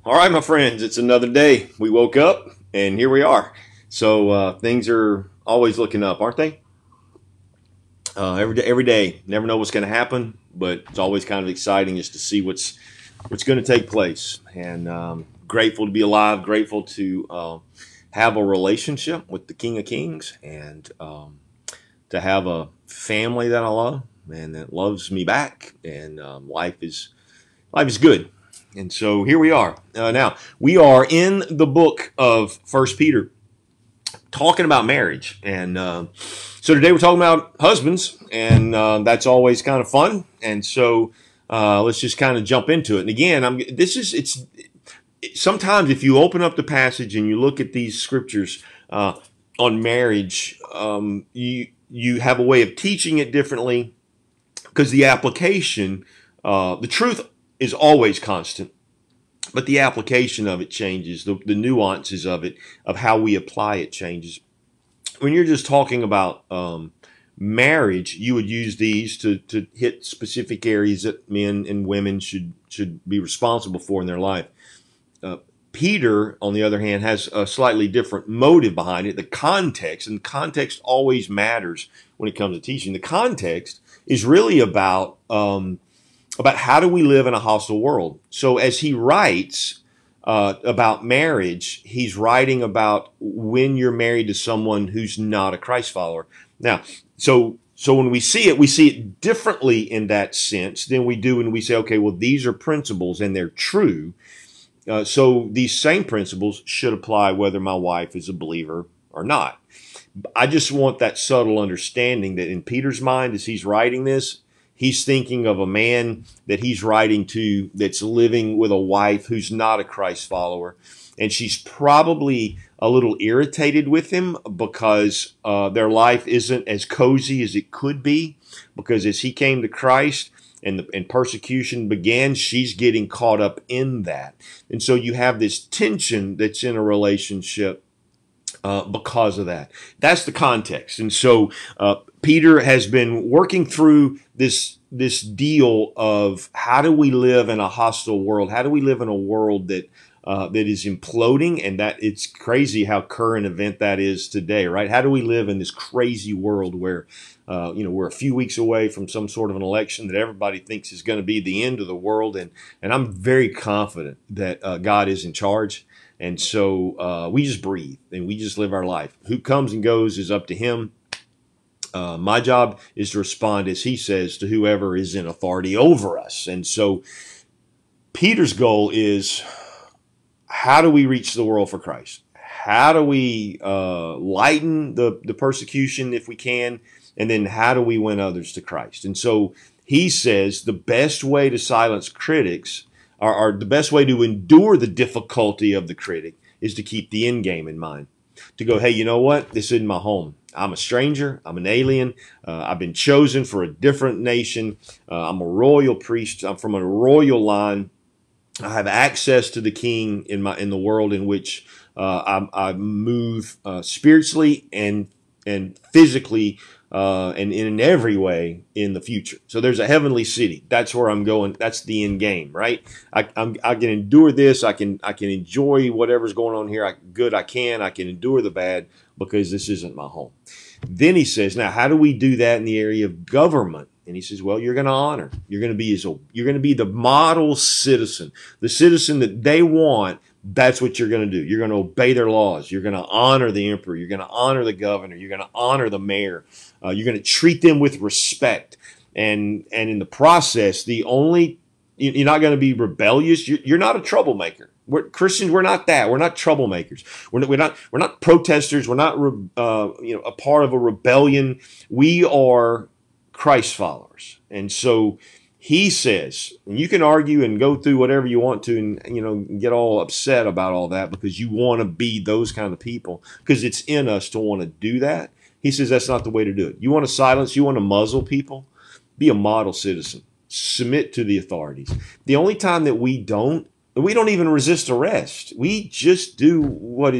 All right, my friends, it's another day. We woke up and here we are. So things are always looking up, aren't they? Every day. Never know what's going to happen, but it's always kind of exciting just to see what's going to take place. And grateful to be alive. Grateful to have a relationship with the King of Kings, and to have a family that I love and that loves me back. And life is good. And so here we are. Now, we are in the book of First Peter, talking about marriage. And so today we're talking about husbands, and that's always kind of fun. And so let's just kind of jump into it. And again, sometimes if you open up the passage and you look at these scriptures on marriage, you have a way of teaching it differently, because the application, the truth is always constant, but the application of it changes. The nuances of it, of how we apply it, changes. When you're just talking about marriage, you would use these to hit specific areas that men and women should be responsible for in their life. Peter, on the other hand, has a slightly different motive behind it. The context, and context always matters when it comes to teaching. The context is really about how do we live in a hostile world. So as he writes about marriage, he's writing about when you're married to someone who's not a Christ follower. Now, so when we see it differently in that sense than we do when we say, okay, well, these are principles and they're true. So these same principles should apply whether my wife is a believer or not. I just want that subtle understanding that in Peter's mind, as he's writing this, he's thinking of a man that he's writing to that's living with a wife who's not a Christ follower. And she's probably a little irritated with him because their life isn't as cozy as it could be. Because as he came to Christ and persecution began, she's getting caught up in that. And so you have this tension that's in a relationship because of that. That's the context. And so Peter has been working through this deal of how do we live in a hostile world? How do we live in a world that is imploding, and that it's crazy how current event that is today, right? How do we live in this crazy world where we're a few weeks away from some sort of an election that everybody thinks is going to be the end of the world, and I'm very confident that God is in charge. And so we just breathe and we just live our life. Who comes and goes is up to him. My job is to respond, as he says, to whoever is in authority over us. And so Peter's goal is, how do we reach the world for Christ? How do we lighten the persecution if we can? And then how do we win others to Christ? And so he says the best way to silence critics, or the best way to endure the difficulty of the critic, is to keep the end game in mind. To go, hey, you know what? This isn't my home. I'm a stranger. I'm an alien. I've been chosen for a different nation. I'm a royal priest. I'm from a royal line. I have access to the King in the world in which I move spiritually and physically and in every way in the future. So there's a heavenly city. That's where I'm going. That's the end game, right? I can endure this. I can enjoy whatever's going on here. I can endure the bad, because this isn't my home. Then he says, now, how do we do that in the area of government? And he says, well, you're going to honor. You're going to be the model citizen, the citizen that they want. That's what you're going to do. You're going to obey their laws. You're going to honor the emperor. You're going to honor the governor. You're going to honor the mayor. You're going to treat them with respect. And in the process, you're not going to be rebellious. You're not a troublemaker. Christians, we're not that. We're not troublemakers. We're not protesters. We're not a part of a rebellion. We are Christ followers. And so he says, and you can argue and go through whatever you want to, and get all upset about all that because you want to be those kind of people, because it's in us to want to do that. He says that's not the way to do it. You want to silence, you want to muzzle people, be a model citizen. Submit to the authorities. The only time that we don't even resist arrest. We just do what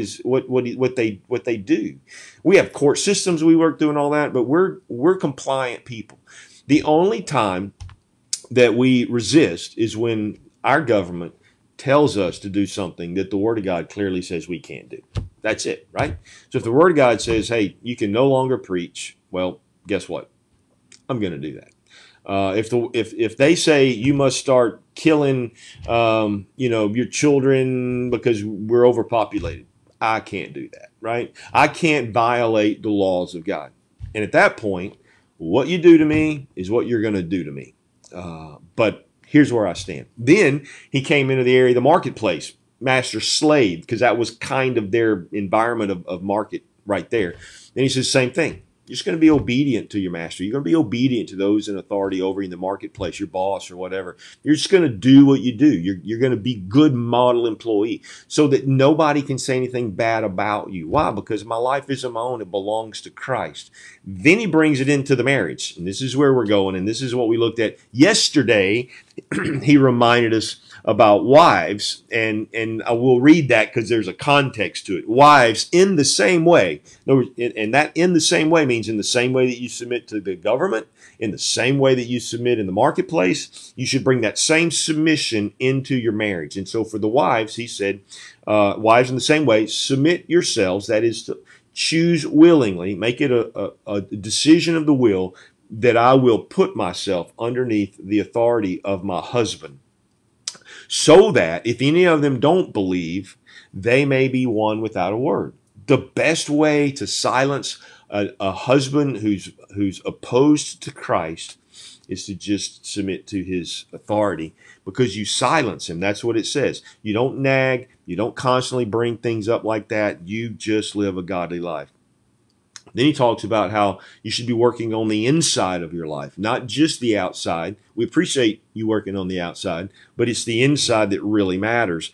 they do. We have court systems we work through and all that, but we're compliant people. The only time that we resist is when our government tells us to do something that the Word of God clearly says we can't do. That's it, right? So if the Word of God says, hey, you can no longer preach, well, guess what? I'm going to do that. If they say you must start killing, your children because we're overpopulated, I can't do that, right? I can't violate the laws of God. And at that point, what you do to me is what you're going to do to me. But here's where I stand. Then he came into the area of the marketplace, master slave, because that was kind of their environment of market right there. Then he says, same thing. You're just going to be obedient to your master. You're going to be obedient to those in authority over you in the marketplace, your boss or whatever. You're just going to do what you do. You're going to be good model employee so that nobody can say anything bad about you. Why? Because my life isn't my own. It belongs to Christ. Then he brings it into the marriage. And this is where we're going. And this is what we looked at yesterday. He reminded us about wives, and I will read that because there's a context to it. Wives, in the same way, and that in the same way means in the same way that you submit to the government, in the same way that you submit in the marketplace, you should bring that same submission into your marriage. And so for the wives, he said, wives in the same way, submit yourselves, that is to choose willingly, make it a decision of the will that I will put myself underneath the authority of my husband, so that if any of them don't believe, they may be won without a word. The best way to silence a husband who's opposed to Christ is to just submit to his authority, because you silence him. That's what it says. You don't nag. You don't constantly bring things up like that. You just live a godly life. Then he talks about how you should be working on the inside of your life, not just the outside. We appreciate you working on the outside, but it's the inside that really matters.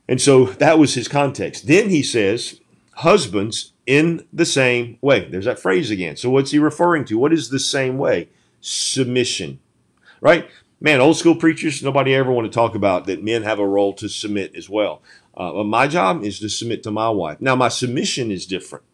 And so that was his context. Then he says, husbands, in the same way. There's that phrase again. So what's he referring to? What is the same way? Submission, right? Man, old school preachers, nobody ever want to talk about that men have a role to submit as well. My job is to submit to my wife. Now, my submission is different.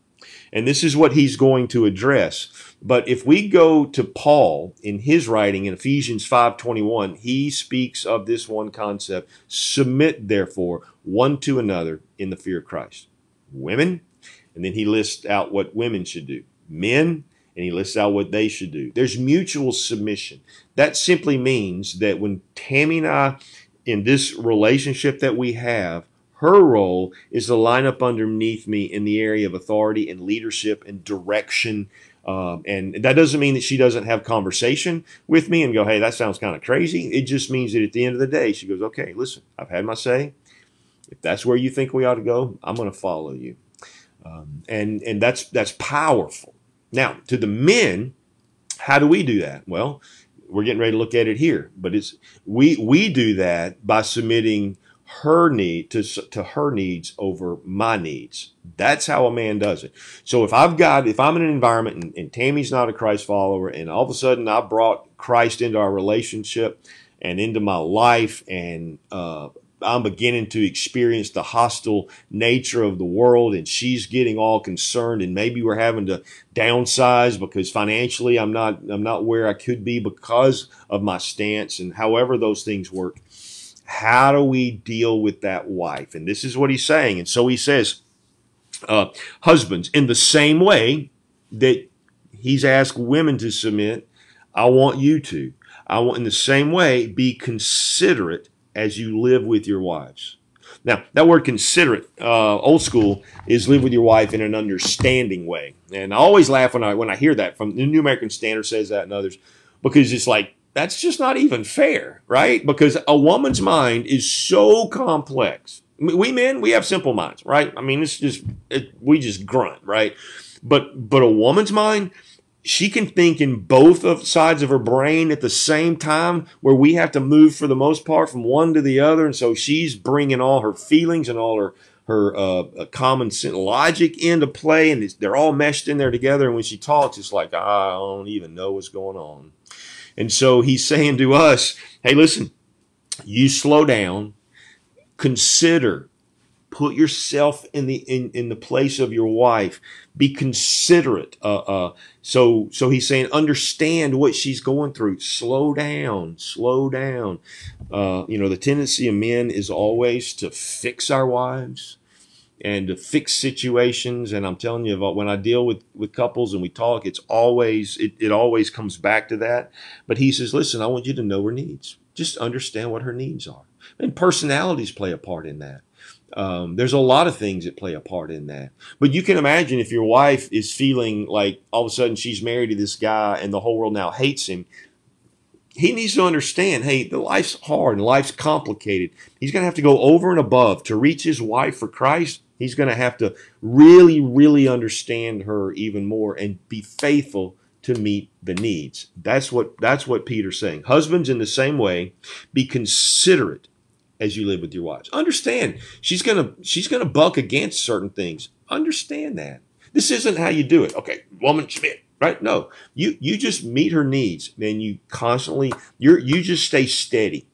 And this is what he's going to address. But if we go to Paul in his writing in Ephesians 5:21, he speaks of this one concept: submit therefore one to another in the fear of Christ. Women, and then he lists out what women should do. Men, and he lists out what they should do. There's mutual submission. That simply means that when Tammy and I, in this relationship that we have, her role is to line up underneath me in the area of authority and leadership and direction. And that doesn't mean that she doesn't have conversation with me and go, hey, that sounds kind of crazy. It just means that at the end of the day, she goes, okay, listen, I've had my say. If that's where you think we ought to go, I'm going to follow you. And that's powerful. Now, to the men, how do we do that? Well, we're getting ready to look at it here. But we do that by submitting her need to her needs over my needs. That's how a man does it. So if I'm in an environment and Tammy's not a Christ follower, and all of a sudden I brought Christ into our relationship and into my life, and I'm beginning to experience the hostile nature of the world, and she's getting all concerned, and maybe we're having to downsize because financially I'm not where I could be because of my stance, and however those things work. How do we deal with that wife? And this is what he's saying. And so he says, husbands, in the same way that he's asked women to submit, I want you to. In the same way, be considerate as you live with your wives. Now, that word considerate, old school, is live with your wife in an understanding way. And I always laugh when I hear that from the New American Standard says that and others, because it's like, that's just not even fair, right? Because a woman's mind is so complex. We men, we have simple minds, right? I mean, we just grunt, right? But a woman's mind, she can think in both of sides of her brain at the same time, where we have to move for the most part from one to the other. And so she's bringing all her feelings and all her common sense logic into play, and they're all meshed in there together. And when she talks, it's like, I don't even know what's going on. And so he's saying to us, hey, listen, you slow down, consider Put yourself in the place of your wife. Be considerate. So he's saying, understand what she's going through. Slow down. Slow down. The tendency of men is always to fix our wives and to fix situations. And I'm telling you, when I deal with couples and we talk, it always comes back to that. But he says, listen, I want you to know her needs. Just understand what her needs are. And personalities play a part in that. There's a lot of things that play a part in that. But you can imagine if your wife is feeling like all of a sudden she's married to this guy and the whole world now hates him. He needs to understand, hey, the life's hard and life's complicated. He's going to have to go over and above to reach his wife for Christ. He's going to have to really, really understand her even more and be faithful to meet the needs. That's what Peter's saying. Husbands, in the same way, be considerate as you live with your wives. Understand, she's gonna buck against certain things. Understand that. This isn't how you do it. Okay, woman, submit. Right? No, you just meet her needs, and you constantly you just stay steady,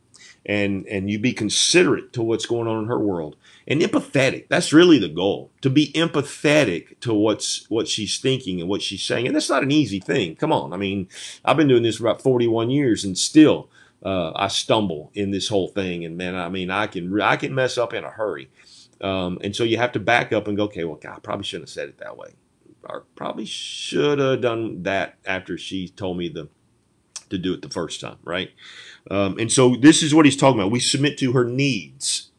and you be considerate to what's going on in her world, and empathetic. That's really the goal, to be empathetic to what she's thinking and what she's saying. And that's not an easy thing. Come on, I mean, I've been doing this for about 41 years, and still I stumble in this whole thing. And man, I mean, I can mess up in a hurry, and so you have to back up and go, okay, well, God, I probably shouldn't have said it that way. I probably should have done that after she told me to do it the first time, right? And so this is what he's talking about. We submit to her needs.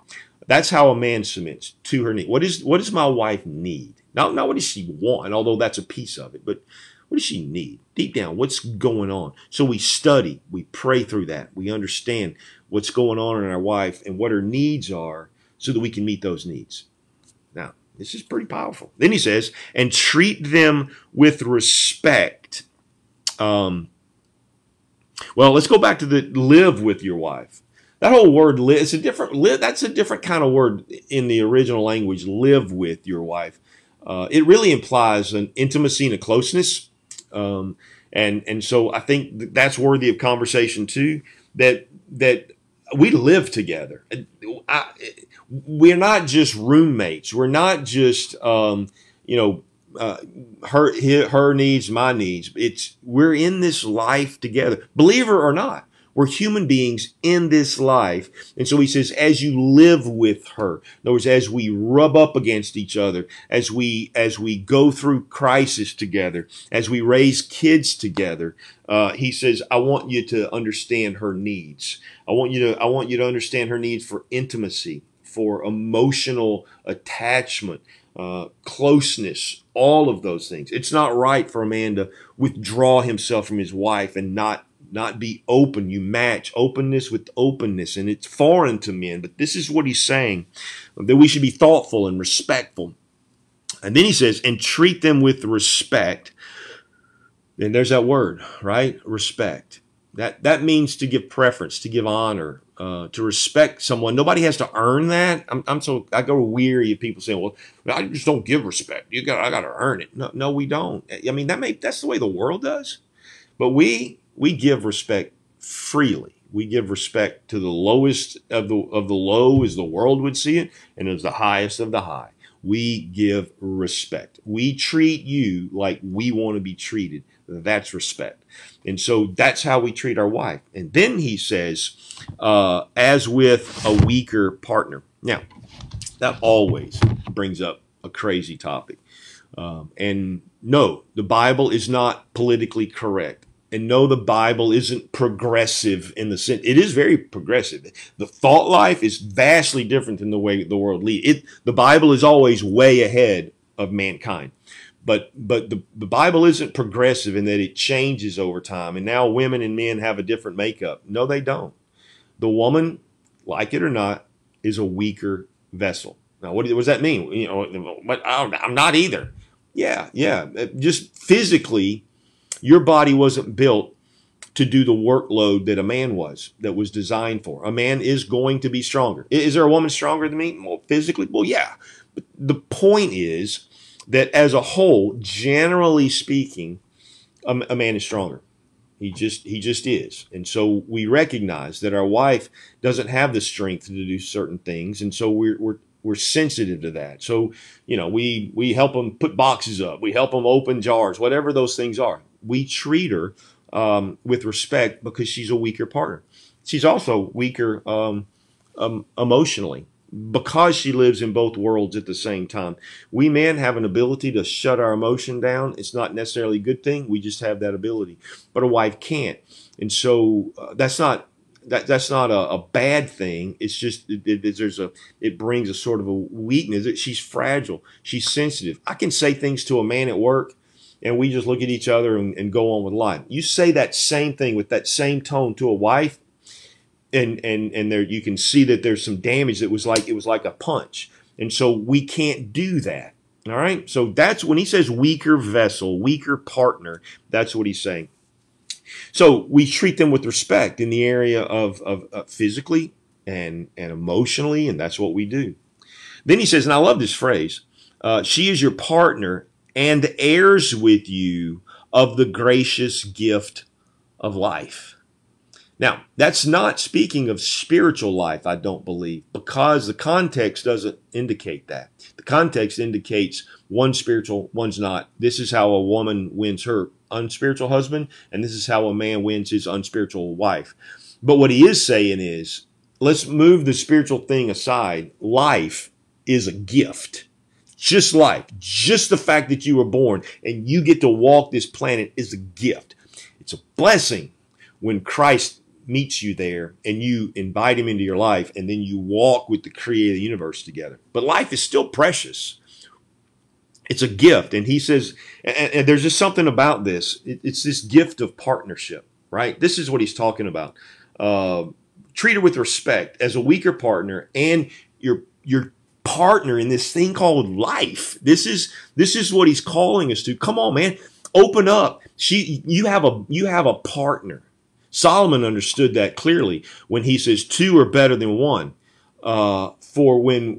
That's how a man submits, to her need. What does my wife need? Not what does she want, although that's a piece of it, but what does she need? Deep down, what's going on? So we study, we pray through that. We understand what's going on in our wife and what her needs are so that we can meet those needs. Now, this is pretty powerful. Then he says, and treat them with respect. Well, let's go back to the live with your wife. That whole word, that's a different kind of word in the original language, live with your wife. It really implies an intimacy and a closeness. And so I think that's worthy of conversation too, that we live together. We're not just roommates. We're not just, her needs, my needs. We're in this life together. Believe it or not, we're human beings in this life. And so he says, as you live with her, in other words, as we rub up against each other, as we go through crisis together, as we raise kids together, he says, I want you to understand her needs. I want you to understand her needs for intimacy, for emotional attachment, closeness, all of those things. It's not right for a man to withdraw himself from his wife and not be open. You match openness with openness, and it's foreign to men. But this is what he's saying, that we should be thoughtful and respectful. And then he says, and treat them with respect. And there's that word, right? Respect. That means to give preference, to give honor, to respect someone. Nobody has to earn that. I go weary of people saying, well, I just don't give respect. I got to earn it. No, we don't. I mean, that's the way the world does. But we give respect freely. We give respect to the lowest of the low, as the world would see it, and as the highest of the high. We give respect. We treat you like we want to be treated. That's respect. And so that's how we treat our wife. And then he says, as with a weaker partner. Now, that always brings up a crazy topic. And no, the Bible is not politically correct. And no, the Bible isn't progressive in the sense. It is very progressive. The thought life is vastly different than the way the world leads. The Bible is always way ahead of mankind. But the Bible isn't progressive in that it changes over time. And now women and men have a different makeup. No, they don't. The woman, like it or not, is a weaker vessel. Now, what does that mean? But I'm not either. Yeah. Just physically, your body wasn't built to do the workload that a man that was designed for. A man is going to be stronger. Is there a woman stronger than me? Well, physically? Well, yeah. But the point is that as a whole, generally speaking, a man is stronger. He just is. And so we recognize that our wife doesn't have the strength to do certain things. And so we're We're sensitive to that. So, we help them put boxes up. We help them open jars, whatever those things are. We treat her with respect because she's a weaker partner. She's also weaker emotionally because she lives in both worlds at the same time. We men have an ability to shut our emotion down. It's not necessarily a good thing. We just have that ability, but a wife can't. And so that's not a bad thing. It's just it brings a sort of a weakness. She's fragile. She's sensitive. I can say things to a man at work, and we just look at each other and go on with life. You say that same thing with that same tone to a wife, and there you can see that there's some damage. It was like a punch, and so we can't do that. All right. So that's when he says weaker vessel, weaker partner. That's what he's saying. So we treat them with respect in the area of physically and emotionally, and that's what we do. Then he says, and I love this phrase, she is your partner and heirs with you of the gracious gift of life. Now, that's not speaking of spiritual life, I don't believe, because the context doesn't indicate that. The context indicates one's spiritual, one's not. This is how a woman wins her unspiritual husband, and this is how a man wins his unspiritual wife. But what he is saying is, let's move the spiritual thing aside. Life is a gift. Just life. Just the fact that you were born and you get to walk this planet is a gift. It's a blessing when Christ meets you there and you invite him into your life and then you walk with the creator of the universe together. But life is still precious. It's a gift. And he says, and there's just something about this. It's this gift of partnership, right? This is what he's talking about. Treat her with respect as a weaker partner and your partner in this thing called life. This is what he's calling us to. Come on, man. Open up. You have a partner. Solomon understood that clearly when he says two are better than one. For when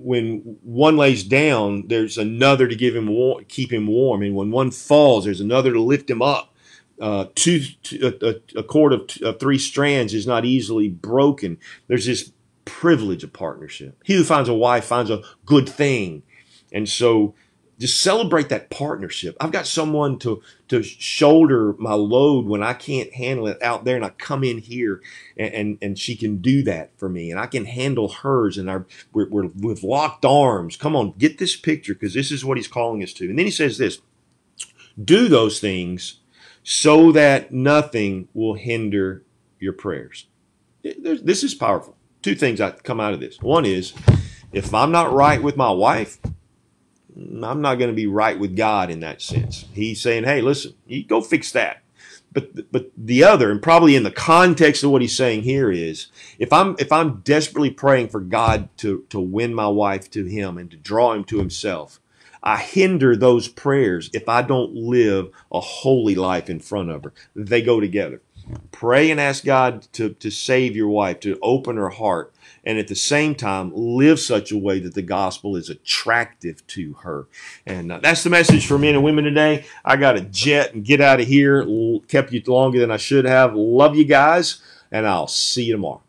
one lays down, there's another to keep him warm, and when one falls, there's another to lift him up. A cord of three strands is not easily broken. There's this privilege of partnership. He who finds a wife finds a good thing, and so just celebrate that partnership. I've got someone to shoulder my load when I can't handle it out there, and I come in here and she can do that for me, and I can handle hers, and we're with locked arms. Come on, get this picture, because this is what he's calling us to. And then he says this, do those things so that nothing will hinder your prayers. This is powerful. Two things that come out of this. One is, if I'm not right with my wife, I'm not going to be right with God in that sense. He's saying, hey, listen, you go fix that. But the other, and probably in the context of what he's saying here, is if I'm desperately praying for God to win my wife to him and to draw him to himself, I hinder those prayers if I don't live a holy life in front of her. They go together. Pray and ask God to save your wife, to open her heart, and at the same time, live such a way that the gospel is attractive to her. And that's the message for men and women today. I got to jet and get out of here. Kept you longer than I should have. Love you guys, and I'll see you tomorrow.